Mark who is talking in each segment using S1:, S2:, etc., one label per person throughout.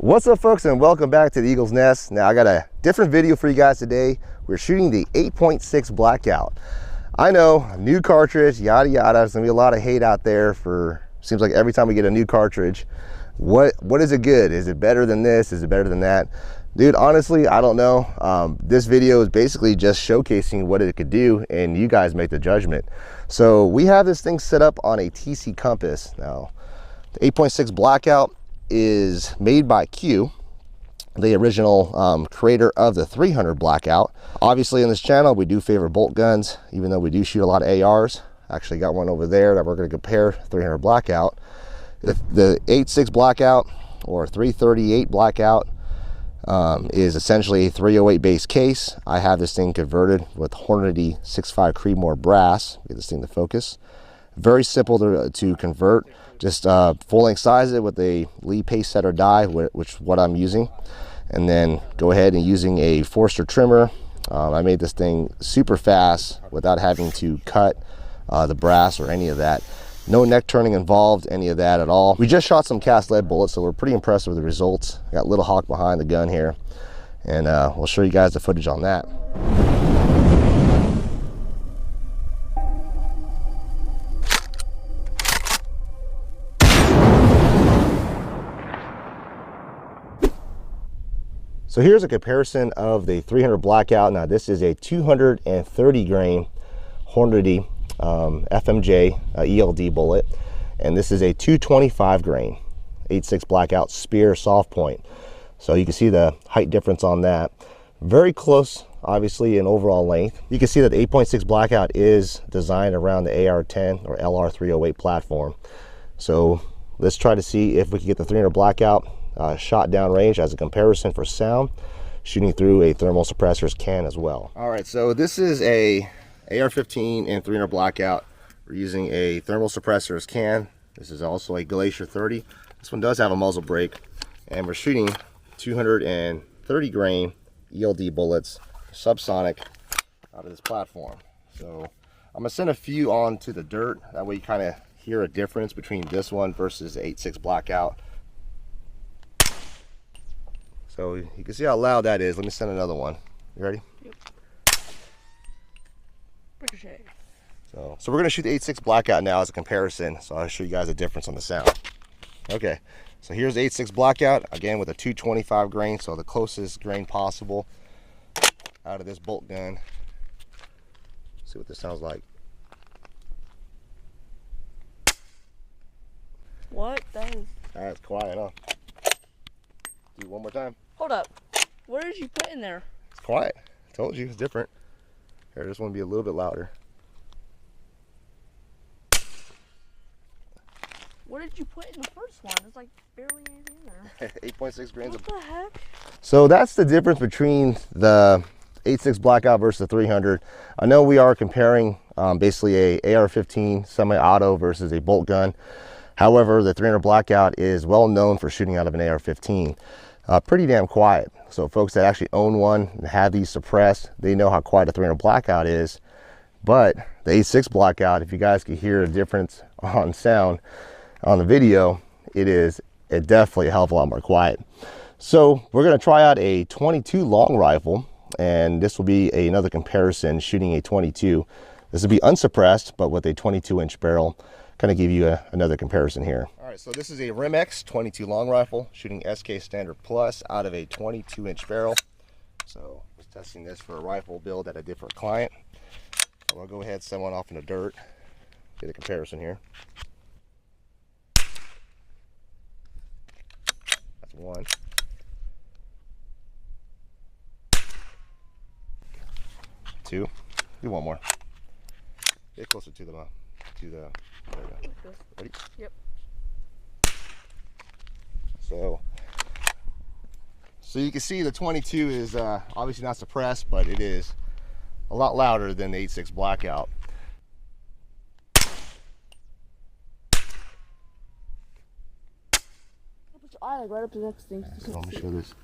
S1: What's up, folks, and welcome back to the Eagle's Nest. Now I got a different video for you guys today. We're shooting the 8.6 Blackout. I know, new cartridge, yada yada. There's gonna be a lot of hate out there for, seems like every time we get a new cartridge, what is it good? Is it better than this? Is it better than that? Dude, honestly, I don't know. This video is basically just showcasing what it could do, and you guys make the judgment. So we have this thing set up on a TC Compass. Now, the 8.6 Blackout is made by Q, the original creator of the 300 Blackout. Obviously, in this channel, we do favor bolt guns, even though we do shoot a lot of ARs. Actually got one over there that we're going to compare 300 Blackout. The 8.6 Blackout or 338 Blackout is essentially a 308 base case. I have this thing converted with Hornady 6.5 Creedmoor brass. Get this thing to focus. Very simple to convert. Just full length size it with a Lee pace setter die, which is what I'm using, and then go ahead and using a Forster trimmer. I made this thing super fast without having to cut the brass or any of that. No neck turning involved, any of that at all. We just shot some cast lead bullets, so we're pretty impressed with the results. I got Little Hawk behind the gun here, and we'll show you guys the footage on that. So here's a comparison of the 300 Blackout. Now this is a 230 grain Hornady FMJ ELD bullet, and this is a 225 grain 8.6 Blackout Spear soft point. So you can see the height difference on that. Very close, obviously, in overall length. You can see that the 8.6 Blackout is designed around the AR-10 or LR-308 platform. So let's try to see if we can get the 300 Blackout shot down range as a comparison for sound, shooting through a thermal suppressor's can as well. All right, so this is a AR-15 and 300 Blackout. We're using a thermal suppressor's can. This is also a Glacier 30. This one does have a muzzle brake, and we're shooting 230 grain ELD bullets, subsonic, out of this platform. So I'm gonna send a few on to the dirt. That way you kind of hear a difference between this one versus the 8.6 Blackout. So you can see how loud that is. Let me send another one. You ready?
S2: Yep. Ricochet.
S1: So we're going to shoot the 8.6 Blackout now as a comparison. So I'll show you guys a difference on the sound. Okay, so here's the 8.6 Blackout, again with a 225 grain, so the closest grain possible out of this bolt gun. See what this sounds like.
S2: What?
S1: That's quiet, huh? Do it one more time.
S2: Hold up. What did you put in there?
S1: It's quiet. I told you it's different. Here, this one will be a little bit louder.
S2: What did you put in the first one? There's like barely anything in there.
S1: 8.6 grains.
S2: What the heck?
S1: So that's the difference between the 8.6 Blackout versus the 300. I know we are comparing basically a AR-15 semi-auto versus a bolt gun. However, the 300 Blackout is well known for shooting out of an AR-15. Pretty damn quiet. So folks that actually own one and have these suppressed, they know how quiet a 300 Blackout is. But the 8.6 Blackout, if you guys can hear a difference on sound on the video, it definitely a hell of a lot more quiet. So we're going to try out a 22 long rifle, and this will be another comparison shooting a 22. This will be unsuppressed, but with a 22-inch barrel. Kind of give you another comparison here. All right, so this is a Rimx 22 long rifle shooting SK Standard Plus out of a 22-inch barrel. So I was testing this for a rifle build at a different client. So I'll go ahead and send one off in the dirt. Get a comparison here. That's one. Two. Do one more. Get closer to the there we go. Ready?
S2: Yep.
S1: So you can see the 22 is obviously not suppressed, but it is a lot louder than the 8.6 Blackout.
S2: Put your eye right up to the next thing.
S1: So let me show this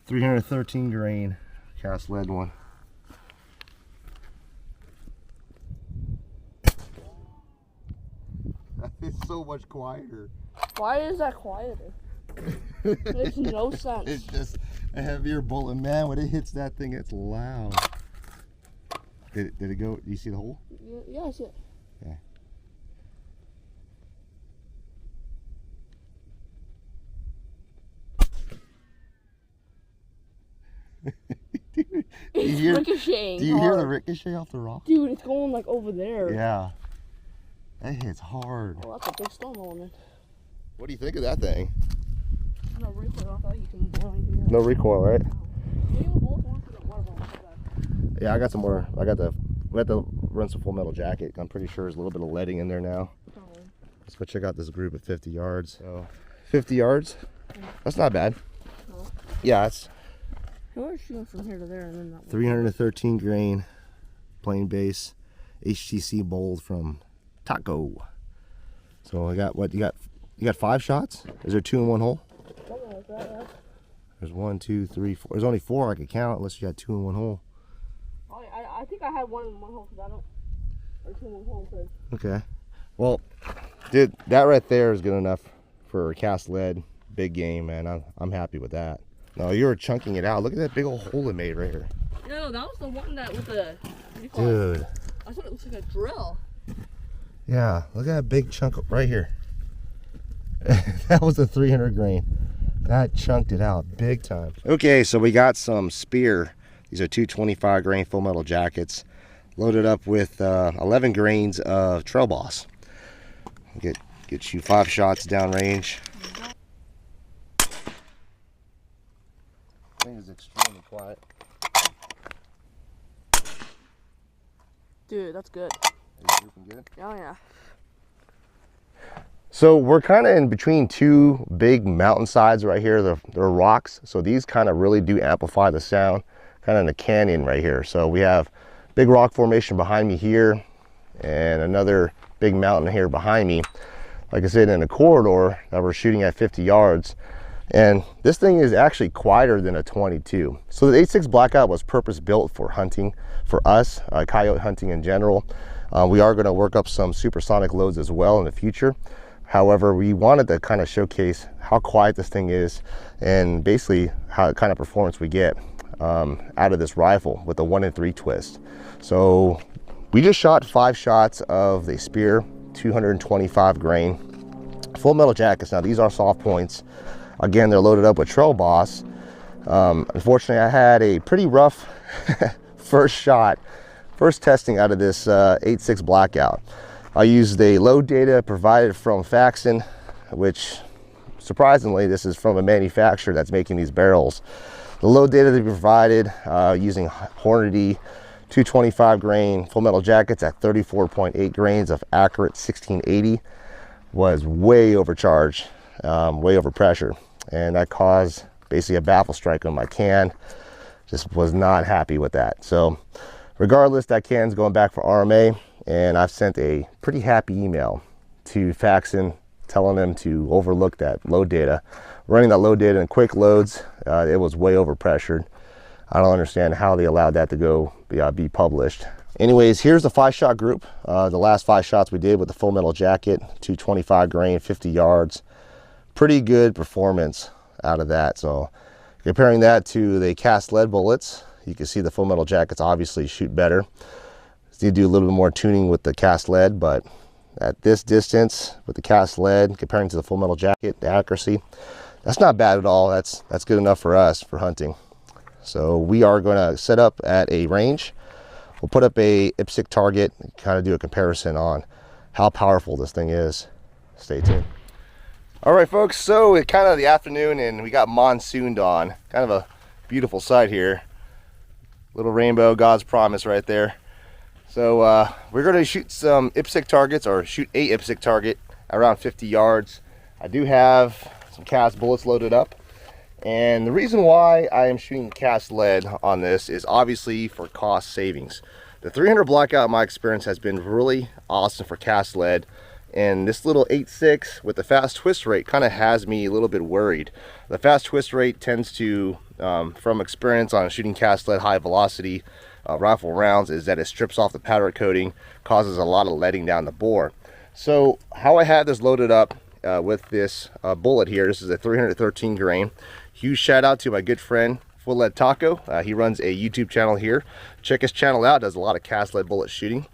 S1: 313 grain cast lead one. It's so much quieter.
S2: Why is that quieter? Makes no sense.
S1: It's just a heavier bullet. Man, when it hits that thing, it's loud. Did it go? Do you see the hole?
S2: Yeah, I see it.
S1: Okay. Dude,
S2: It's ricocheting.
S1: Do you hear the ricochet off the rock?
S2: Dude, it's going like over there.
S1: Yeah. That hits hard.
S2: Oh, that's a big stone element.
S1: What do you think of that thing?
S2: No recoil off that. You can blow anything else.
S1: No recoil, right? Yeah, I got some more. We have to run some Full Metal Jacket. I'm pretty sure there's a little bit of leading in there now. Let's go check out this group at 50 yards. So, 50 yards? That's not bad.
S2: No.
S1: Yeah, it's
S2: We're shooting from here to there, and then that
S1: 313 grain, plain base, HTC bold from Taco. So I got what you got? You got 5 shots? Is there 2 in one hole?
S2: something like that. Yeah.
S1: There's 1, 2, 3, 4. There's only 4 I could count unless you got 2 in one hole.
S2: I think I had 1 in one hole because I don't. Or 2 in one hole. Cause...
S1: Okay. Well, dude, that right there is good enough for cast lead, big game, man. I'm happy with that. No, you were chunking it out. Look at that big old hole it made right here.
S2: No, that was the one that with the. What do you call it?
S1: Dude.
S2: I thought it looks like a drill.
S1: Yeah, look at that big chunk right here. That was a 300 grain. That chunked it out big time. Okay, so we got some spear. These are 225 grain Full Metal Jackets, loaded up with 11 grains of Trail Boss. Get you 5 shots downrange. Thing is extremely quiet.
S2: Dude, that's good.
S1: Is it looking good?
S2: Oh yeah.
S1: So we're kind of in between 2 big mountainsides right here. They're rocks, so these kind of really do amplify the sound, kind of in a canyon right here. So we have big rock formation behind me here and another big mountain here behind me. Like I said, in a corridor that we're shooting at 50 yards. And this thing is actually quieter than a 22. So the 8.6 Blackout was purpose built for hunting, for us, coyote hunting in general. We are going to work up some supersonic loads as well in the future. However, we wanted to kind of showcase how quiet this thing is and basically how kind of performance we get out of this rifle with the 1 in 3 twist. So we just shot 5 shots of the Spear 225 grain Full Metal Jackets. Now these are soft points. Again, they're loaded up with Trail Boss. Unfortunately, I had a pretty rough first testing out of this 8.6 Blackout. I used the load data provided from Faxon, which surprisingly, this is from a manufacturer that's making these barrels. The load data they provided using Hornady 225 grain Full Metal Jackets at 34.8 grains of accurate 1680 was way overcharged, way over pressure. And that caused basically a baffle strike on my can. Just was not happy with that. So regardless, that can's going back for RMA. And I've sent a pretty happy email to Faxon telling them to overlook that load data. Running that load data in quick loads, it was way over pressured. I don't understand how they allowed that to go be published. Anyways, here's the 5-shot group. The last 5 shots we did with the Full Metal Jacket, 225 grain, 50 yards. Pretty good performance out of that. So comparing that to the cast lead bullets, you can see the Full Metal Jackets obviously shoot better. You do a little bit more tuning with the cast lead, but at this distance with the cast lead comparing to the Full Metal Jacket, the accuracy, that's not bad at all. That's good enough for us for hunting. So we are going to set up at a range. We'll put up a IPSC target and kind of do a comparison on how powerful this thing is. Stay tuned. All right, folks, so it's kind of the afternoon and we got monsooned on. Kind of a beautiful sight here. Little rainbow, God's promise right there. So we're going to shoot some IPSC targets, or shoot a IPSC target around 50 yards. I do have some cast bullets loaded up. And the reason why I am shooting cast lead on this is obviously for cost savings. The 300 Blackout, in my experience, has been really awesome for cast lead. And this little 8.6 with the fast twist rate kind of has me a little bit worried. The fast twist rate tends to, from experience on shooting cast lead high velocity rifle rounds, is that it strips off the powder coating, causes a lot of letting down the bore. So how I have this loaded up with this bullet here. This is a 313 grain. Huge shout out to my good friend Full Lead Taco. He runs a YouTube channel here. Check his channel out. Does a lot of cast lead bullet shooting.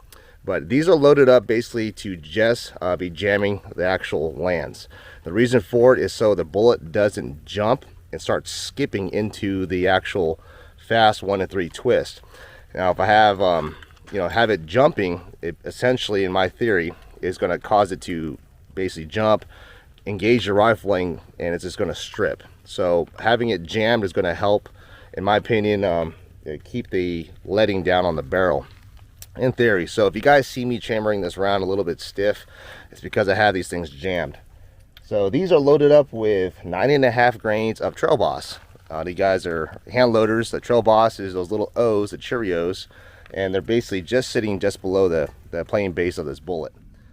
S1: But these are loaded up basically to just be jamming the actual lands. The reason for it is so the bullet doesn't jump and start skipping into the actual fast 1 and 3 twist. Now, if I have have it jumping, it essentially, in my theory, is going to cause it to basically jump, engage the rifling, and it's just going to strip. So having it jammed is going to help, in my opinion, keep the leading down on the barrel, in theory. So if you guys see me chambering this round a little bit stiff, it's because I have these things jammed. So these are loaded up with 9.5 grains of Trail Boss. These guys are hand loaders. The Trail Boss is those little O's, the Cheerios, and they're basically just sitting just below the plain base of this bullet.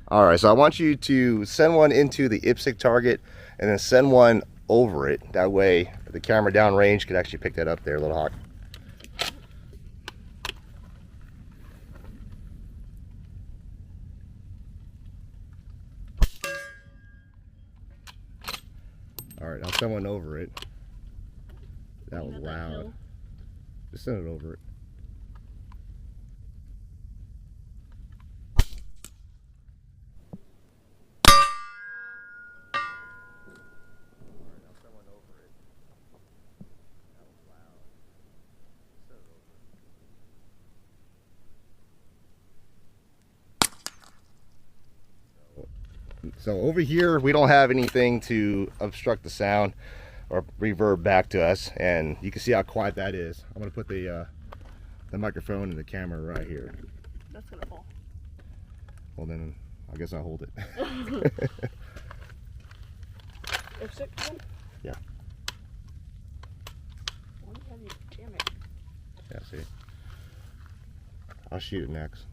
S1: All right, so I want you to send one into the IPSC target and then send one over it. That way the camera downrange could actually pick that up there, Little Hawk. All right, I'll send one over it. That was loud. Just send it over it. So over here, we don't have anything to obstruct the sound or reverb back to us, and you can see how quiet that is. I'm gonna put the microphone and the camera right here.
S2: That's gonna fall.
S1: Well then, I guess I'll hold it.
S2: F6 one?
S1: Yeah.
S2: Why do you have you jam it?
S1: Yeah, see. I'll shoot it next.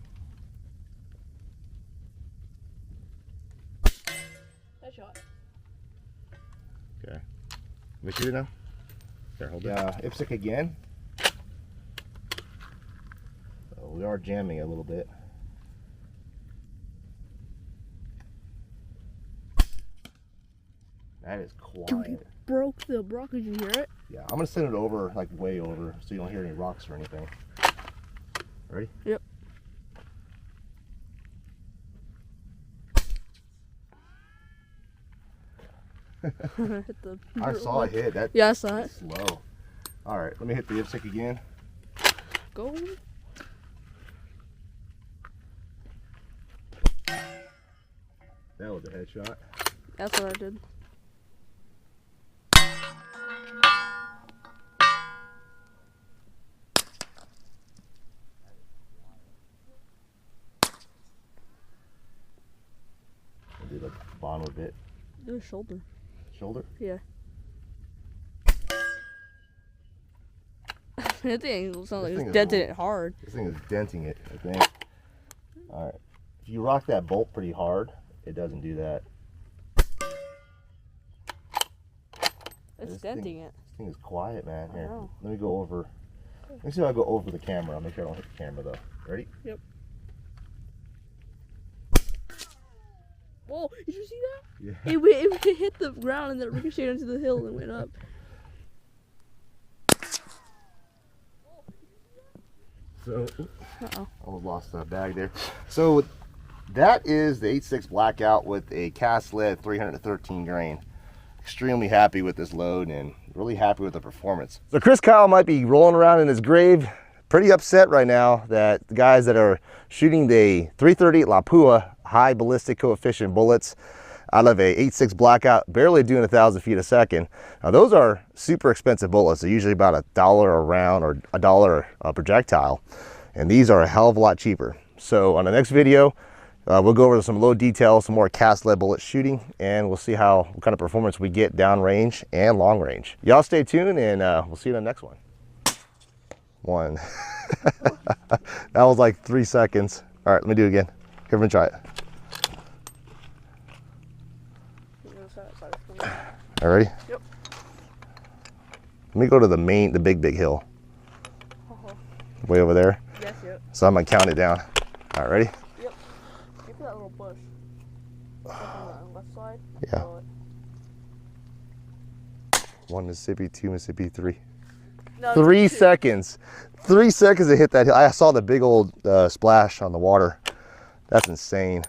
S2: Headshot.
S1: Okay. Let me shoot it now. There, hold it. IPSC again. So we are jamming a little bit. That is quiet.
S2: Dude, you broke the rock. Did you hear it?
S1: Yeah, I'm gonna send it over, like way over, so you don't hear any rocks or anything. Ready?
S2: Yep. Hit the
S1: I saw it hit. That
S2: yeah, I saw it.
S1: Slow. All right, let me hit the IPSC again.
S2: Go.
S1: That was a headshot.
S2: That's what I did.
S1: I'll do the bottom of it.
S2: Do a shoulder.
S1: Shoulder?
S2: Yeah. That thing sounds like it's dented it hard.
S1: This thing is denting it, I think. All right. If you rock that bolt pretty hard, it doesn't do that.
S2: It's denting it.
S1: This thing is quiet, man. Here,
S2: know.
S1: let me go over. Let me see if I go over the camera. I'll make sure I don't hit the camera though. Ready?
S2: Yep. Whoa! Did you see that?
S1: Yeah.
S2: It hit the ground and then it ricocheted into the hill and went up.
S1: So,
S2: Uh-oh.
S1: almost lost the bag there. So, that is the 8.6 Blackout with a cast lead 313 grain. Extremely happy with this load and really happy with the performance. So Chris Kyle might be rolling around in his grave, pretty upset right now that the guys that are shooting the 338 Lapua high ballistic coefficient bullets out of a 8.6 Blackout, barely doing 1,000 feet a second. Now those are super expensive bullets. They're usually about $1 a round or $1 a projectile. And these are a hell of a lot cheaper. So on the next video, we'll go over some low details, some more cast lead bullet shooting, and we'll see what kind of performance we get down range and long range. Y'all stay tuned, and we'll see you in the next one. One. That was like 3 seconds. All right, let me do it again. Everyone try it. All ready?
S2: Yep.
S1: Let me go to the big hill. Way over there.
S2: Yes, yep.
S1: So I'm gonna count it down. All right, ready?
S2: Yep. Get to that little bush. Like on the left side.
S1: Yeah. 1 Mississippi, 2 Mississippi, 3.
S2: No,
S1: 3
S2: 2.
S1: seconds. 3 seconds to hit that hill. I saw the big old splash on the water. That's insane.